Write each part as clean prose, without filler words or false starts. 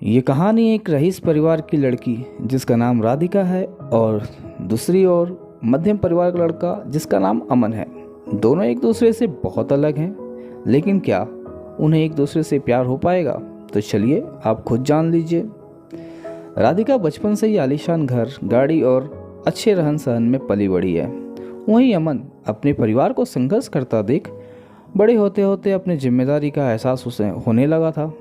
ये कहानी एक रईस परिवार की लड़की जिसका नाम राधिका है और दूसरी ओर मध्यम परिवार का लड़का जिसका नाम अमन है। दोनों एक दूसरे से बहुत अलग हैं, लेकिन क्या उन्हें एक दूसरे से प्यार हो पाएगा? तो चलिए आप खुद जान लीजिए। राधिका बचपन से ही आलीशान घर, गाड़ी और अच्छे रहन सहन में पली बढ़ी है। वहीं अमन अपने परिवार को संघर्ष करता देख बड़े होते होते अपनी जिम्मेदारी का एहसास उसे होने लगा था।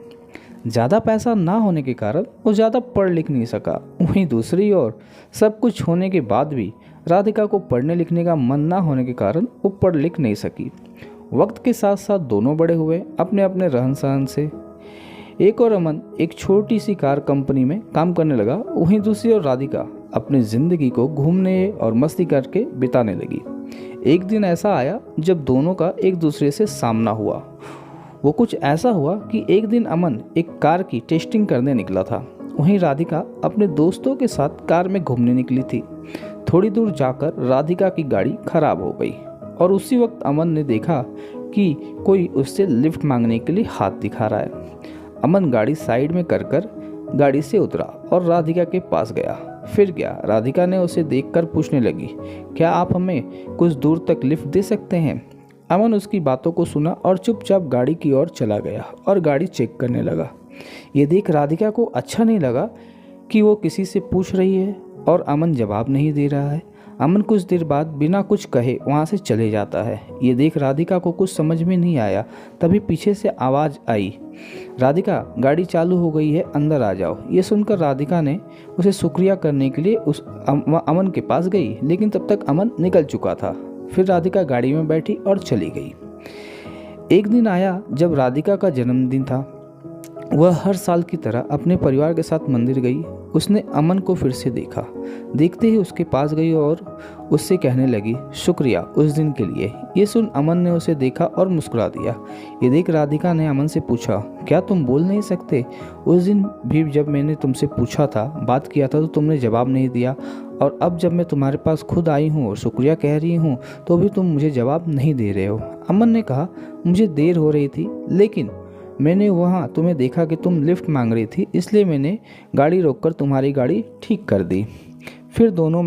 ज़्यादा पैसा ना होने के कारण वो ज़्यादा पढ़ लिख नहीं सका। वहीं दूसरी ओर सब कुछ होने के बाद भी राधिका को पढ़ने लिखने का मन ना होने के कारण वो पढ़ लिख नहीं सकी। वक्त के साथ साथ दोनों बड़े हुए अपने अपने रहन सहन से। एक और अमन एक छोटी सी कार कंपनी में काम करने लगा, वहीं दूसरी ओर राधिका अपनी ज़िंदगी को घूमने और मस्ती करके बिताने लगी। एक दिन ऐसा आया जब दोनों का एक दूसरे से सामना हुआ। वो कुछ ऐसा हुआ कि एक दिन अमन एक कार की टेस्टिंग करने निकला था, वहीं राधिका अपने दोस्तों के साथ कार में घूमने निकली थी। थोड़ी दूर जाकर राधिका की गाड़ी खराब हो गई और उसी वक्त अमन ने देखा कि कोई उससे लिफ्ट मांगने के लिए हाथ दिखा रहा है। अमन गाड़ी साइड में कर गाड़ी से उतरा और राधिका के पास गया। फिर गया, राधिका ने उसे देखकर पूछने लगी, क्या आप हमें कुछ दूर तक लिफ्ट दे सकते हैं? अमन उसकी बातों को सुना और चुपचाप गाड़ी की ओर चला गया और गाड़ी चेक करने लगा। ये देख राधिका को अच्छा नहीं लगा कि वो किसी से पूछ रही है और अमन जवाब नहीं दे रहा है। अमन कुछ देर बाद बिना कुछ कहे वहाँ से चले जाता है। ये देख राधिका को कुछ समझ में नहीं आया। तभी पीछे से आवाज़ आई, राधिका गाड़ी चालू हो गई है, अंदर आ जाओ। ये सुनकर राधिका ने उसे शुक्रिया करने के लिए उस अमन के पास गई, लेकिन तब तक अमन निकल चुका था। फिर राधिका गाड़ी में बैठी और चली गई। एक दिन आया जब राधिका का जन्मदिन था। वह हर साल की तरह अपने परिवार के साथ मंदिर गई। उसने अमन को फिर से देखा। देखते ही उसके पास गई और उससे कहने लगी, शुक्रिया उस दिन के लिए। ये सुन अमन ने उसे देखा और मुस्कुरा दिया। ये देख राधिका ने अमन से पूछा, क्या तुम बोल नहीं सकते? उस दिन भी जब मैंने तुमसे पूछा था, बात किया था, तो तुमने जवाब नहीं दिया, और अब जब मैं तुम्हारे पास खुद आई हूँ और शुक्रिया कह रही हूँ तो भी तुम मुझे जवाब नहीं दे रहे हो। अमन ने कहा, मुझे देर हो रही थी, लेकिन मैंने वहाँ तुम्हें देखा कि तुम लिफ्ट मांग रही थी, इसलिए मैंने गाड़ी रोककर तुम्हारी गाड़ी ठीक कर दी। फिर दोनों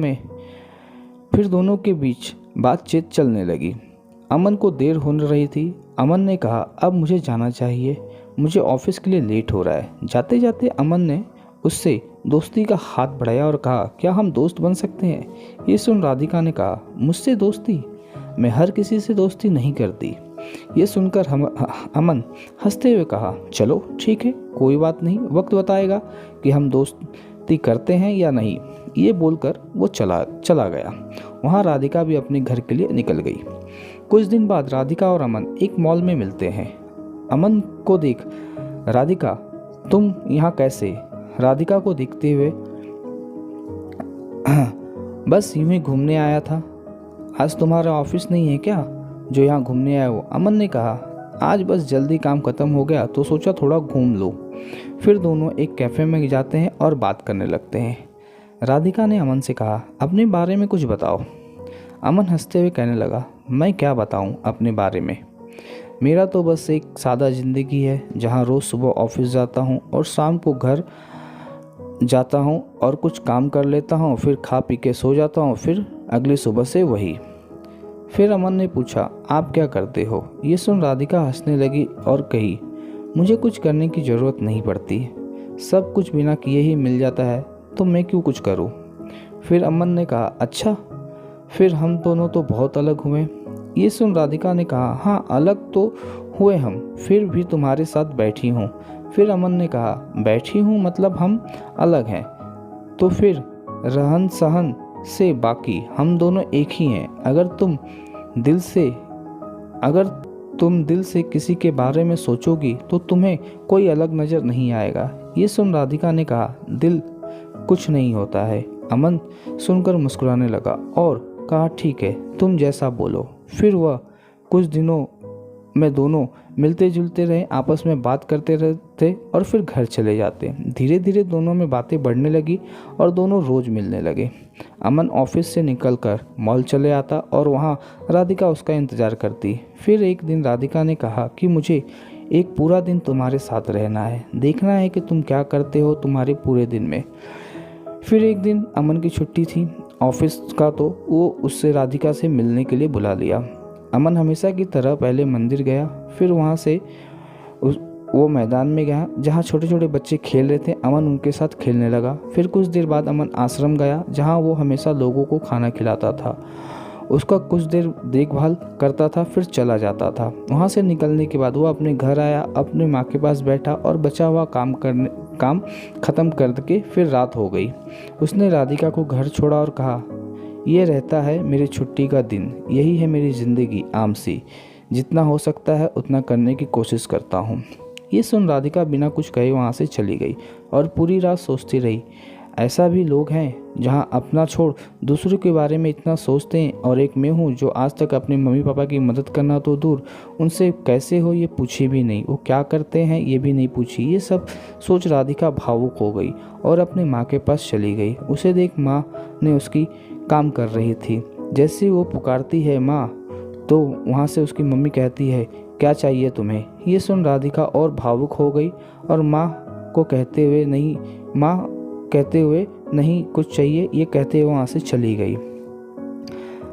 के बीच बातचीत चलने लगी। अमन को देर हो रही थी। अमन ने कहा, अब मुझे जाना चाहिए, मुझे ऑफिस के लिए लेट हो रहा है। जाते जाते अमन ने उससे दोस्ती का हाथ बढ़ाया और कहा, क्या हम दोस्त बन सकते हैं? ये सुन राधिका ने कहा, मुझसे दोस्ती? मैं हर किसी से दोस्ती नहीं करती। ये सुनकर अमन हंसते हुए कहा, चलो ठीक है, कोई बात नहीं, वक्त बताएगा कि हम दोस्ती करते हैं या नहीं। ये बोलकर वो चला गया। वहाँ राधिका भी अपने घर के लिए निकल गई। कुछ दिन बाद राधिका और अमन एक मॉल में मिलते हैं। अमन को देख, राधिका तुम यहाँ कैसे? राधिका को देखते हुए, बस यूं ही घूमने आया था। आज तुम्हारा ऑफिस नहीं है क्या जो यहाँ घूमने आए हो? अमन ने कहा, आज बस जल्दी काम खत्म हो गया तो सोचा थोड़ा घूम लो। फिर दोनों एक कैफ़े में जाते हैं और बात करने लगते हैं। राधिका ने अमन से कहा, अपने बारे में कुछ बताओ। अमन हंसते हुए कहने लगा, मैं क्या बताऊँ अपने बारे में? मेरा तो बस एक सादा ज़िंदगी है, जहाँ रोज़ सुबह ऑफिस जाता हूँ और शाम को घर जाता हूँ और कुछ काम कर लेता हूँ, फिर खा पी के सो जाता हूँ, फिर अगली सुबह से वही। फिर अमन ने पूछा, आप क्या करते हो? ये सुन राधिका हंसने लगी और कही, मुझे कुछ करने की ज़रूरत नहीं पड़ती, सब कुछ बिना किए ही मिल जाता है, तो मैं क्यों कुछ करूँ? फिर अमन ने कहा, अच्छा, फिर हम दोनों तो बहुत अलग हुए। ये सुन राधिका ने कहा, हाँ अलग तो हुए हम, फिर भी तुम्हारे साथ बैठी हूँ। फिर अमन ने कहा, बैठी हूँ मतलब हम अलग हैं, तो फिर रहन सहन से बाकी हम दोनों एक ही हैं। अगर तुम दिल से किसी के बारे में सोचोगी तो तुम्हें कोई अलग नज़र नहीं आएगा। ये सुन राधिका ने कहा, दिल कुछ नहीं होता है। अमन सुनकर मुस्कुराने लगा और कहा, ठीक है, तुम जैसा बोलो। फिर वह कुछ दिनों में दोनों मिलते जुलते रहे, आपस में बात करते रहते और फिर घर चले जाते। धीरे धीरे दोनों में बातें बढ़ने लगी और दोनों रोज़ मिलने लगे। अमन ऑफिस से निकलकर मॉल चले आता और वहाँ राधिका उसका इंतज़ार करती। फिर एक दिन राधिका ने कहा कि मुझे एक पूरा दिन तुम्हारे साथ रहना है, देखना है कि तुम क्या करते हो तुम्हारे पूरे दिन में। फिर एक दिन अमन की छुट्टी थी ऑफिस का, तो वो उससे राधिका से मिलने के लिए बुला लिया। अमन हमेशा की तरह पहले मंदिर गया, फिर वहाँ से वो मैदान में गया जहाँ छोटे छोटे बच्चे खेल रहे थे। अमन उनके साथ खेलने लगा। फिर कुछ देर बाद अमन आश्रम गया जहाँ वो हमेशा लोगों को खाना खिलाता था, उसका कुछ देर देखभाल करता था, फिर चला जाता था। वहाँ से निकलने के बाद वो अपने घर आया, अपने माँ के पास बैठा और बचा हुआ काम ख़त्म करके फिर रात हो गई। उसने राधिका को घर छोड़ा और कहा, ये रहता है मेरी छुट्टी का दिन, यही है मेरी ज़िंदगी आम सी, जितना हो सकता है उतना करने की कोशिश करता हूँ। ये सुन राधिका बिना कुछ कहे वहाँ से चली गई और पूरी रात सोचती रही। ऐसा भी लोग हैं जहाँ अपना छोड़ दूसरों के बारे में इतना सोचते हैं, और एक मैं हूँ जो आज तक अपने मम्मी पापा की मदद करना तो दूर, उनसे कैसे हो ये पूछी भी नहीं, वो क्या करते हैं ये भी नहीं पूछी। ये सब सोच राधिका भावुक हो गई और अपने माँ के पास चली गई। उसे देख माँ ने उसकी काम कर रही थी। जैसे वो पुकारती है माँ, तो वहाँ से उसकी मम्मी कहती है, क्या चाहिए तुम्हें। ये सुन राधिका और भावुक हो गई और माँ कहते हुए नहीं कुछ चाहिए ये कहते हुए वहाँ से चली गई।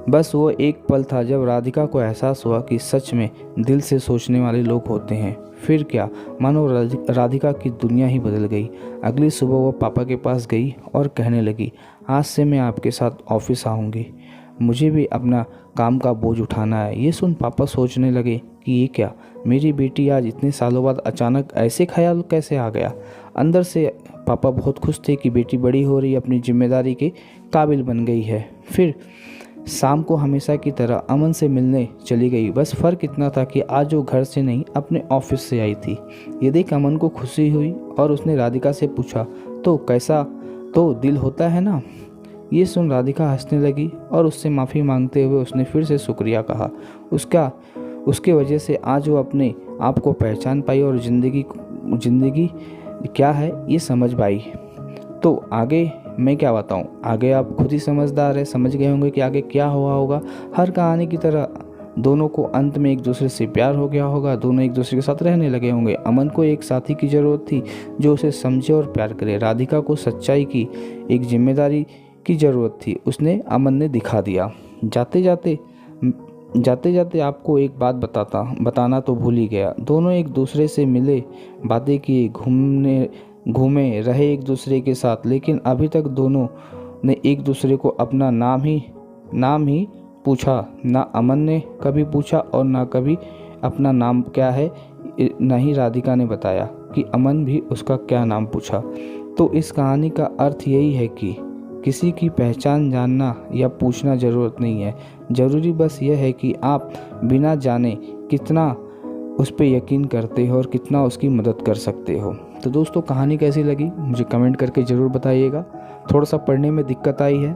बस वो एक पल था जब राधिका को एहसास हुआ कि सच में दिल से सोचने वाले लोग होते हैं। फिर क्या, मानो राधिका की दुनिया ही बदल गई। अगली सुबह वो पापा के पास गई और कहने लगी, आज से मैं आपके साथ ऑफिस आऊँगी, मुझे भी अपना काम का बोझ उठाना है। ये सुन पापा सोचने लगे कि ये क्या, मेरी बेटी आज इतने सालों बाद अचानक ऐसे ख्याल कैसे आ गया। अंदर से पापा बहुत खुश थे कि बेटी बड़ी हो रही, अपनी जिम्मेदारी के काबिल बन गई है। फिर शाम को हमेशा की तरह अमन से मिलने चली गई। बस फ़र्क इतना था कि आज वो घर से नहीं अपने ऑफिस से आई थी। ये देख अमन को खुशी हुई और उसने राधिका से पूछा, तो कैसा तो दिल होता है ना। ये सुन राधिका हंसने लगी और उससे माफ़ी मांगते हुए उसने फिर से शुक्रिया कहा। उसके वजह से आज वो अपने आप को पहचान पाई और ज़िंदगी क्या है ये समझ पाई। तो आगे मैं क्या बताऊँ, आगे आप खुद ही समझदार है, समझ गए होंगे कि आगे क्या हुआ होगा। हर कहानी की तरह दोनों को अंत में एक दूसरे से प्यार हो गया होगा, दोनों एक दूसरे के साथ रहने लगे होंगे। अमन को एक साथी की ज़रूरत थी जो उसे समझे और प्यार करे। राधिका को सच्चाई की एक जिम्मेदारी की ज़रूरत थी, उसने अमन ने दिखा दिया। जाते जाते आपको एक बात बताना तो भूल ही गया। दोनों एक दूसरे से मिले, बातें किए, घूमे रहे एक दूसरे के साथ, लेकिन अभी तक दोनों ने एक दूसरे को अपना नाम ही पूछा। ना अमन ने कभी पूछा और ना कभी अपना नाम क्या है, न ही राधिका ने बताया कि अमन भी उसका क्या नाम पूछा। तो इस कहानी का अर्थ यही है कि किसी की पहचान जानना या पूछना ज़रूरत नहीं है, ज़रूरी बस यह है कि आप बिना जाने कितना उस पर यकीन करते हो और कितना उसकी मदद कर सकते हो। तो दोस्तों, कहानी कैसी लगी मुझे कमेंट करके ज़रूर बताइएगा। थोड़ा सा पढ़ने में दिक्कत आई है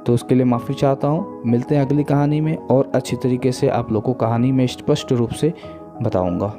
तो उसके लिए माफ़ी चाहता हूँ। मिलते हैं अगली कहानी में और अच्छी तरीके से आप लोगों को कहानी में स्पष्ट रूप से बताऊँगा।